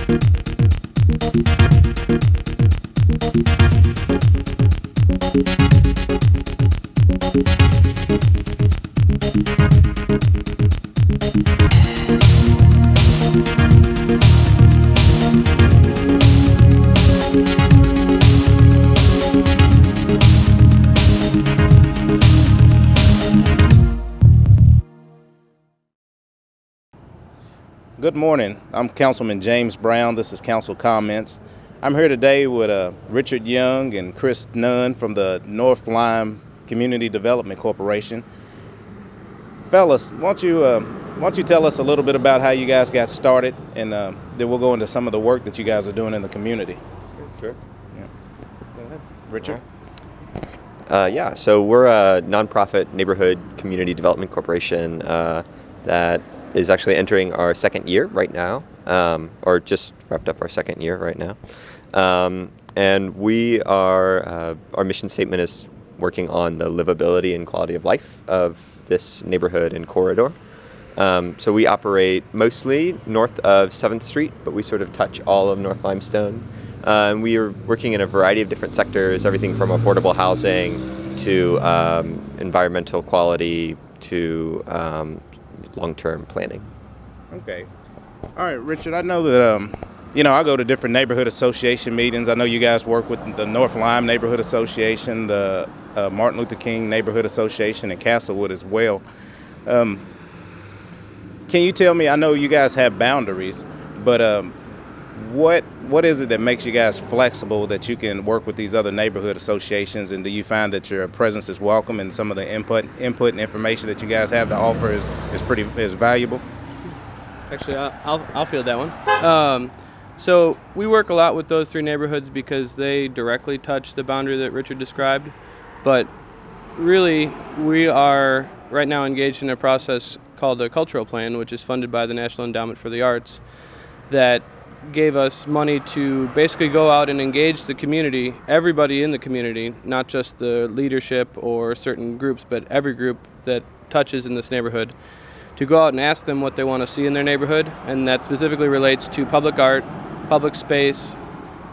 Good morning. I'm Councilman James Brown. This is Council Comments. I'm here today with Richard Young and Chris Nunn from the North Lime Community Development Corporation. Fellas, why don't you tell us a little bit about how you guys got started, and then we'll go into some of the work that you guys are doing in the community. Sure. Yeah. Go ahead. Richard? So we're a nonprofit neighborhood community development corporation that is actually entering our second year right now, or just wrapped up our second year right now. And we are, our mission statement is working on the livability and quality of life of this neighborhood and corridor. So we operate mostly north of 7th Street, but we sort of touch all of North Limestone. And we are working in a variety of different sectors, everything from affordable housing to environmental quality to long-term planning. Okay. All right, Richard, I know that, I go to different neighborhood association meetings. I know you guys work with the North Lime Neighborhood Association, the Martin Luther King Neighborhood Association, and Castlewood as well. Can you tell me, I know you guys have boundaries, but what is it that makes you guys flexible that you can work with these other neighborhood associations, and do you find that your presence is welcome and some of the input and information that you guys have to offer is valuable? Actually, I'll field that one. So we work a lot with those three neighborhoods because they directly touch the boundary that Richard described, but really we are right now engaged in a process called a cultural plan, which is funded by the National Endowment for the Arts, that gave us money to basically go out and engage the community, everybody in the community, not just the leadership or certain groups, but every group that touches in this neighborhood, to go out and ask them what they want to see in their neighborhood, and that specifically relates to public art, public space,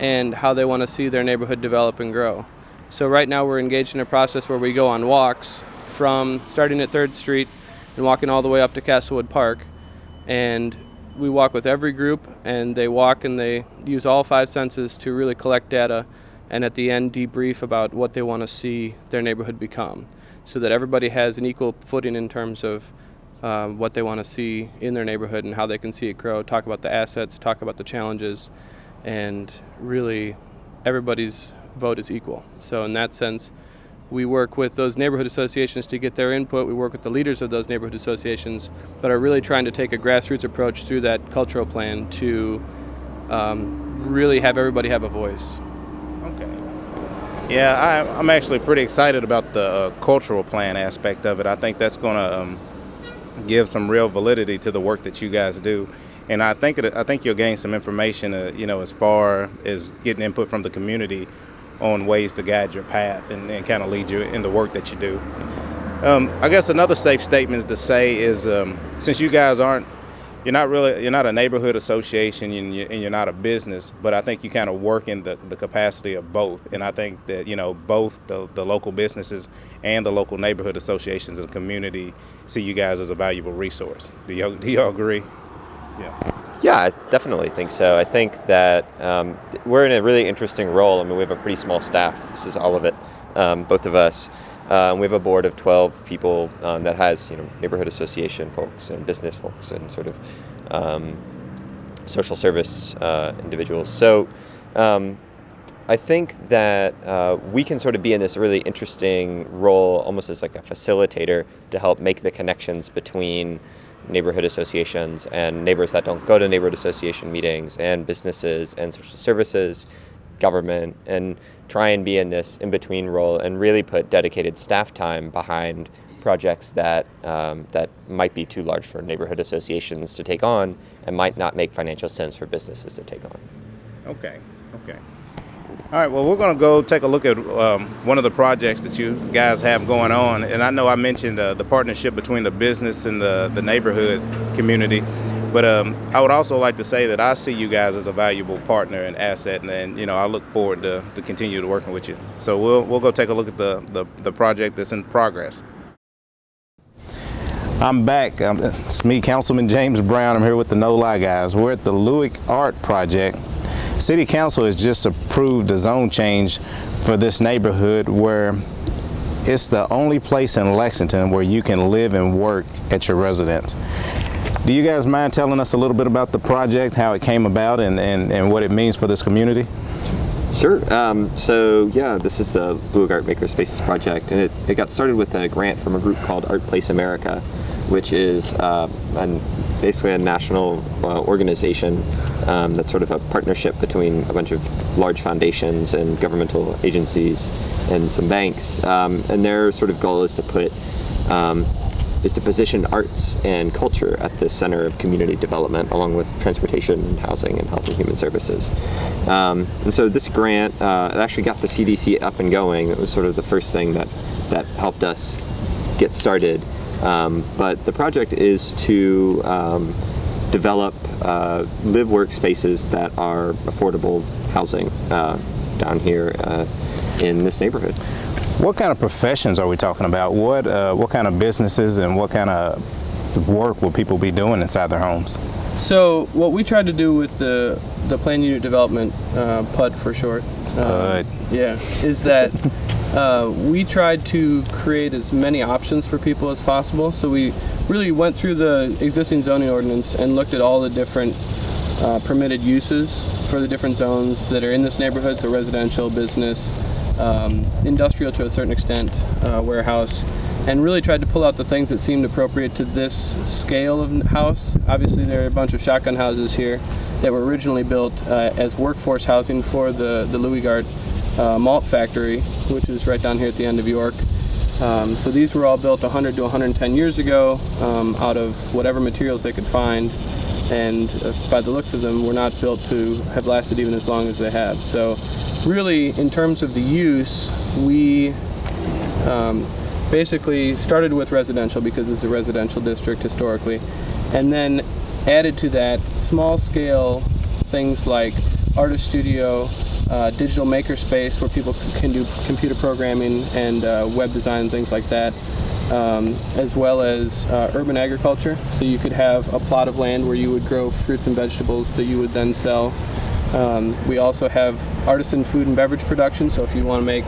and how they want to see their neighborhood develop and grow. So right now we're engaged in a process where we go on walks from starting at 3rd Street and walking all the way up to Castlewood Park, and we walk with every group, and they walk and they use all 5 senses to really collect data, and at the end debrief about what they want to see their neighborhood become, so that everybody has an equal footing in terms of what they want to see in their neighborhood and how they can see it grow, talk about the assets, talk about the challenges, and really everybody's vote is equal. So in that sense, we work with those neighborhood associations to get their input. We work with the leaders of those neighborhood associations, but are really trying to take a grassroots approach through that cultural plan to really have everybody have a voice. Okay. Yeah, I'm actually pretty excited about the cultural plan aspect of it. I think that's going to give some real validity to the work that you guys do. And I think you'll gain some information, as far as getting input from the community on ways to guide your path and kind of lead you in the work that you do. I guess another safe statement to say is, since you guys you're not a neighborhood association and you're not a business, but I think you kind of work in the capacity of both. And I think that, both the local businesses and the local neighborhood associations and the community see you guys as a valuable resource. Do y'all agree? Yeah, I definitely think so. I think that we're in a really interesting role. I mean, we have a pretty small staff. This is all of it, both of us. We have a board of 12 people that has, neighborhood association folks and business folks and sort of social service individuals. So I think that we can sort of be in this really interesting role, almost as like a facilitator, to help make the connections between neighborhood associations and neighbors that don't go to neighborhood association meetings, and businesses and social services, government, and try and be in this in-between role and really put dedicated staff time behind projects that might be too large for neighborhood associations to take on and might not make financial sense for businesses to take on. Okay. All right, well, we're going to go take a look at one of the projects that you guys have going on. And I know I mentioned the partnership between the business and the neighborhood community. But I would also like to say that I see you guys as a valuable partner and asset, and I look forward to continue to working with you. So we'll go take a look at the project that's in progress. I'm back. It's me, Councilman James Brown. I'm here with the No Lie guys. We're at the Lewick Art Project. City Council has just approved a zone change for this neighborhood where it's the only place in Lexington where you can live and work at your residence. Do you guys mind telling us a little bit about the project, how it came about, and what it means for this community? Sure. So yeah, this is the Lewick Art Makerspaces project, and it got started with a grant from a group called Art Place America, which is basically a national organization that's sort of a partnership between a bunch of large foundations and governmental agencies and some banks, and their sort of goal is to position arts and culture at the center of community development, along with transportation and housing and health and human services. And so this grant it actually got the CDC up and going. It was sort of the first thing that helped us get started. But the project is to develop live-work spaces that are affordable housing down here in this neighborhood. What kind of professions are we talking about? What kind of businesses and what kind of work will people be doing inside their homes? So what we tried to do with the planned unit development, PUD for short, is that we tried to create as many options for people as possible. So we really went through the existing zoning ordinance and looked at all the different permitted uses for the different zones that are in this neighborhood, so residential, business, industrial to a certain extent, warehouse, and really tried to pull out the things that seemed appropriate to this scale of house. Obviously there are a bunch of shotgun houses here that were originally built as workforce housing for the Lewick Art malt factory, which is right down here at the end of York. So these were all built 100 to 110 years ago out of whatever materials they could find, and by the looks of them were not built to have lasted even as long as they have. So really, in terms of the use, we basically started with residential because it's a residential district historically, and then added to that small scale things like artist studio, digital makerspace where people can do computer programming and web design, things like that, as well as urban agriculture. So you could have a plot of land where you would grow fruits and vegetables that you would then sell. We also have artisan food and beverage production. So if you want to make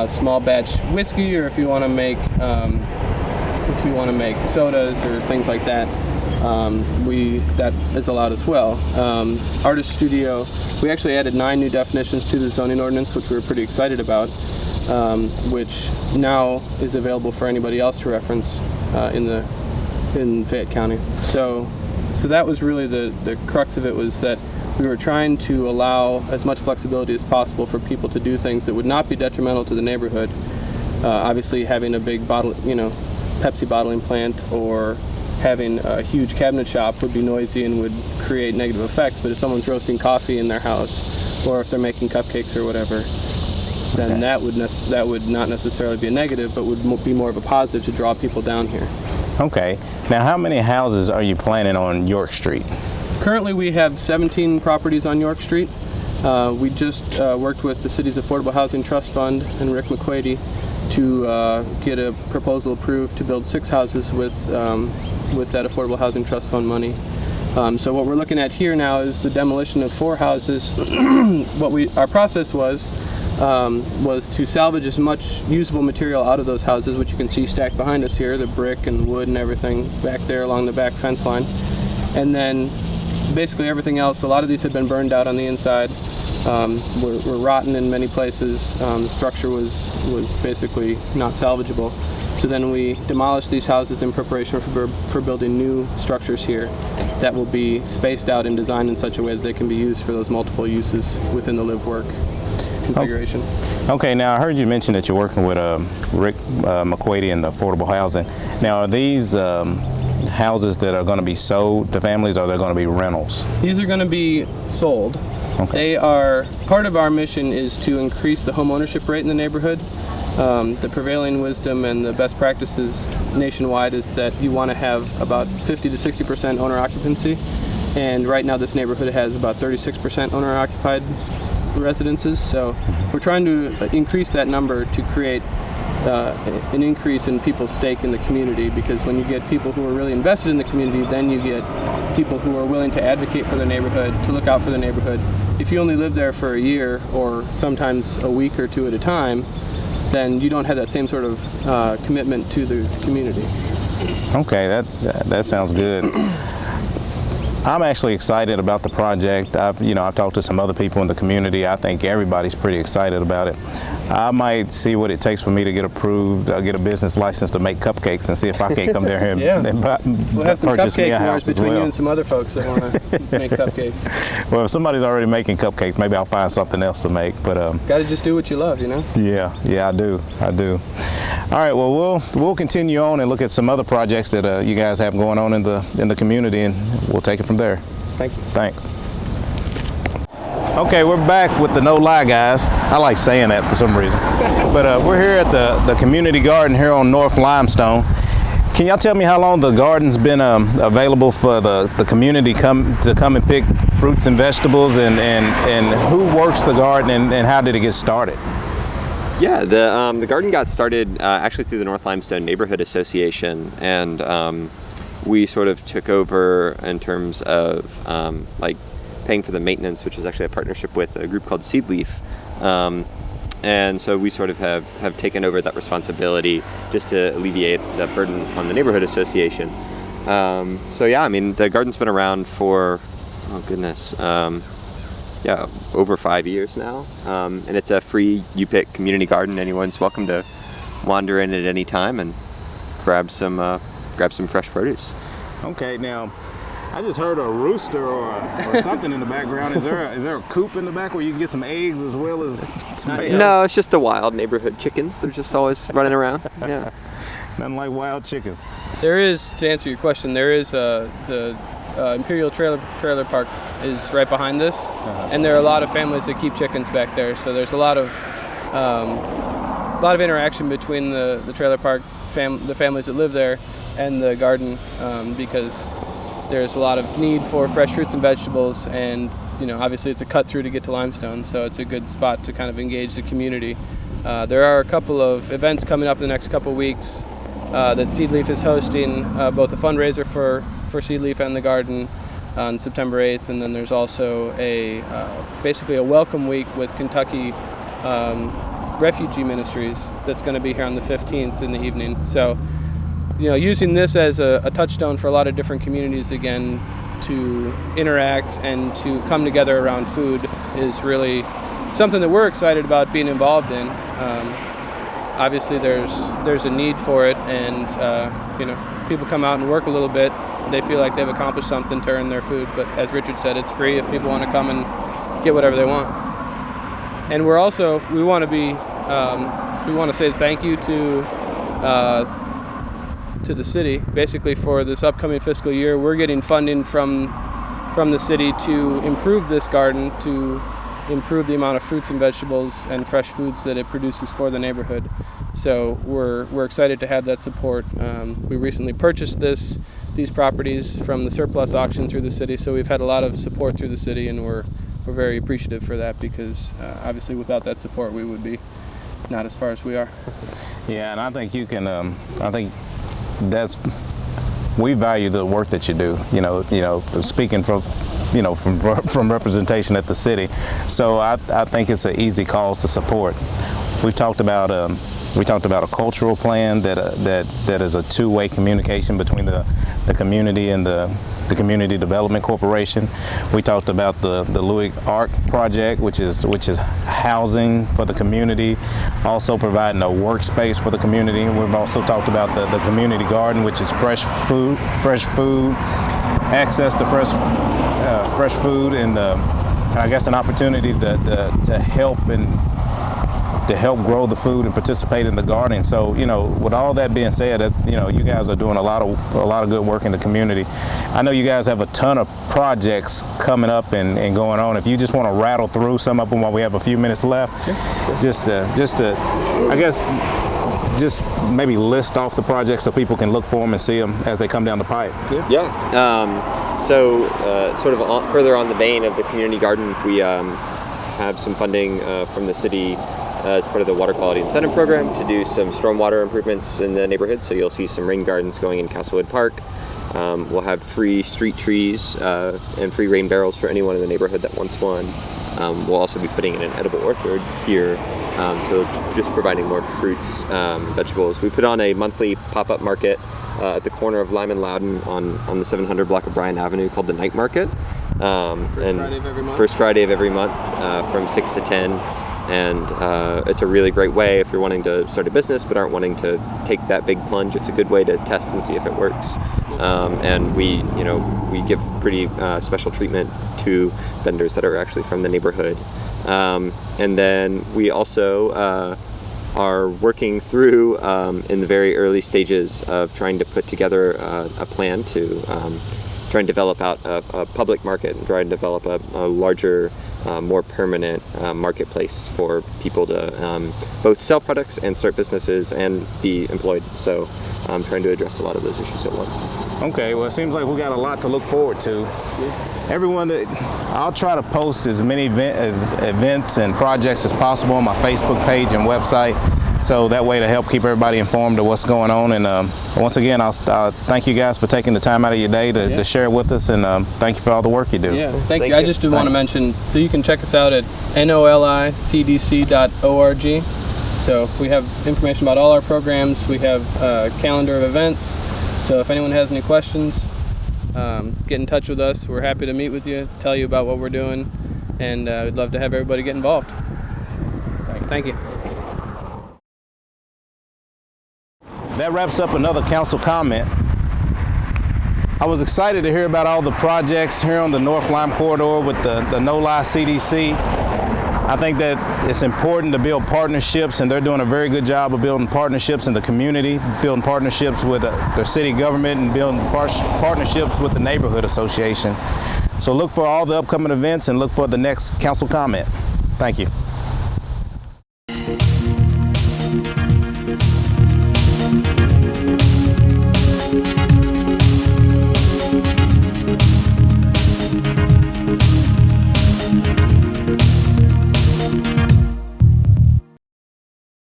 small batch whiskey, or if you want to make sodas or things like that, that is allowed as well. Artist studio, we actually added 9 new definitions to the zoning ordinance, which we were pretty excited about, which now is available for anybody else to reference in Fayette County. So that was really the crux of it, was that we were trying to allow as much flexibility as possible for people to do things that would not be detrimental to the neighborhood. Obviously, having a big Pepsi bottling plant or having a huge cabinet shop would be noisy and would create negative effects. But if someone's roasting coffee in their house, or if they're making cupcakes or whatever, then that would not necessarily be a negative, but would be more of a positive to draw people down here. Okay. Now, how many houses are you planning on York Street? Currently, we have 17 properties on York Street. We just worked with the city's Affordable Housing Trust Fund and Rick McQuady to get a proposal approved to build 6 houses with that Affordable Housing Trust Fund money. So what we're looking at here now is the demolition of 4 houses. Our process was to salvage as much usable material out of those houses, which you can see stacked behind us here, the brick and wood and everything back there along the back fence line. And then basically everything else, a lot of these had been burned out on the inside, were rotten in many places. The structure was basically not salvageable. So then we demolished these houses in preparation for building new structures here that will be spaced out and designed in such a way that they can be used for those multiple uses within the live-work configuration. Okay, now I heard you mention that you're working with Rick McQuady and the Affordable Housing. Now, are these houses that are going to be sold to families, or are they going to be rentals? These are going to be sold. Okay. They are, part of our mission is to increase the home ownership rate in the neighborhood. the prevailing wisdom and the best practices nationwide is that you want to have about 50 to 60% owner occupancy, and right now this neighborhood has about 36% owner occupied residences. So we're trying to increase that number to create an increase in people's stake in the community, because when you get people who are really invested in the community, then you get people who are willing to advocate for the neighborhood, to look out for the neighborhood. If you only live there for a year or sometimes a week or two at a time, then you don't have that same sort of commitment to the community. Okay, that sounds good. I'm actually excited about the project. I've talked to some other people in the community. I think everybody's pretty excited about it. I might see what it takes for me to get approved. I'll get a business license to make cupcakes and see if I can't come down here and, yeah. and we'll have some purchase me a cupcake house wars as between well. you and some other folks that want to make cupcakes. Well, if somebody's already making cupcakes, maybe I'll find something else to make. But got to just do what you love, you know? Yeah, I do. All right, well, we'll continue on and look at some other projects that you guys have going on in the community, and we'll take it from there. Thank you. Thanks. Okay, we're back with the No Lie guys. I like saying that for some reason. But we're here at the community garden here on North Limestone. Can y'all tell me how long the garden's been available for the community to come and pick fruits and vegetables, and who works the garden, and how did it get started? Yeah, the garden got started actually through the North Limestone Neighborhood Association, and we sort of took over in terms of like paying for the maintenance, which is actually a partnership with a group called Seed Leaf. And so we sort of have taken over that responsibility just to alleviate the burden on the neighborhood association. So yeah, I mean, the garden's been around for, oh goodness, yeah, over 5 years now. And it's a free U-Pick community garden. Anyone's welcome to wander in at any time and grab some fresh produce. Okay, now I just heard a rooster or something in the background. Is there a coop in the back where you can get some eggs as well as tomatoes? No, it's just the wild neighborhood chickens. They're just always running around. Yeah. Nothing like wild chickens. There is, to answer your question, there is the Imperial Trailer Park is right behind this, and there are a lot of families that keep chickens back there. So there's a lot of interaction between the trailer park the families that live there and the garden, because there's a lot of need for fresh fruits and vegetables, and obviously it's a cut through to get to Limestone, so it's a good spot to kind of engage the community. There are a couple of events coming up in the next couple of weeks that Seed Leaf is hosting, both a fundraiser for Seed Leaf and the garden on September 8th, and then there's also basically a welcome week with Kentucky Refugee Ministries that's going to be here on the 15th in the evening. So using this as a touchstone for a lot of different communities again to interact and to come together around food is really something that we're excited about being involved in. Obviously there's a need for it, and people come out and work a little bit, they feel like they've accomplished something to earn their food, but as Richard said, it's free if people want to come and get whatever they want. And we want to say thank you to the city. Basically, for this upcoming fiscal year, we're getting funding from the city to improve this garden, to improve the amount of fruits and vegetables and fresh foods that it produces for the neighborhood. So we're excited to have that support. We recently purchased these properties from the surplus auction through the city, so we've had a lot of support through the city, and we're very appreciative for that, because obviously without that support we would be not as far as we are. Yeah, and I think you can. I think we value the work that you do. Speaking from representation at the city, so I think it's an easy cause to support. We talked about a cultural plan that is a two-way communication between the community and the Community Development Corporation. We talked about the Louis Arc project, which is housing for the community, also providing a workspace for the community. And we've also talked about the community garden, which is fresh food, access to fresh food, and I guess an opportunity to help and to help grow the food and participate in the gardening. So, you know, with all that being said, you know, you guys are doing a lot of good work in the community. I know you guys have a ton of projects coming up and going on. If you just want to rattle through some of them while we have a few minutes left, just to I guess, just maybe list off the projects so people can look for them and see them as they come down the pipe. So sort of further on the vein of the community garden, we have some funding from the city as part of the Water Quality Incentive Program to do some stormwater improvements in the neighborhood. So you'll see some rain gardens going in Castlewood Park. We'll have free street trees and free rain barrels for anyone in the neighborhood that wants one. We'll also be putting in an edible orchard here, so just providing more fruits, vegetables. We put on a monthly pop-up market at the corner of Lime and Loudon on the 700 block of Bryan Avenue called the Night Market. First Friday of every month from 6 to 10. And it's a really great way if you're wanting to start a business but aren't wanting to take that big plunge. It's a good way to test and see if it works. And we give pretty special treatment to vendors that are actually from the neighborhood. And then we also are working through in the very early stages of trying to put together a plan to try and develop out a public market and try and develop a larger, more permanent marketplace for people to both sell products and start businesses and be employed. So I'm trying to address a lot of those issues at once. Okay, well, it seems like we got a lot to look forward to. Everyone, I'll try to post as many events and projects as possible on my Facebook page and website, so that way to help keep everybody informed of what's going on. And once again, I'll thank you guys for taking the time out of your day to share it with us, and thank you for all the work you do. Yeah, thank you. I just want to mention, so you can check us out at nolicdc.org. So we have information about all our programs. We have a calendar of events. So if anyone has any questions, get in touch with us. We're happy to meet with you, tell you about what we're doing, and we'd love to have everybody get involved. Thank you. That wraps up another council comment. I was excited to hear about all the projects here on the North Lime Corridor with the No Lie CDC. I think that it's important to build partnerships, and they're doing a very good job of building partnerships in the community, building partnerships with their city government, and building partnerships with the neighborhood association. So look for all the upcoming events and look for the next council comment. Thank you.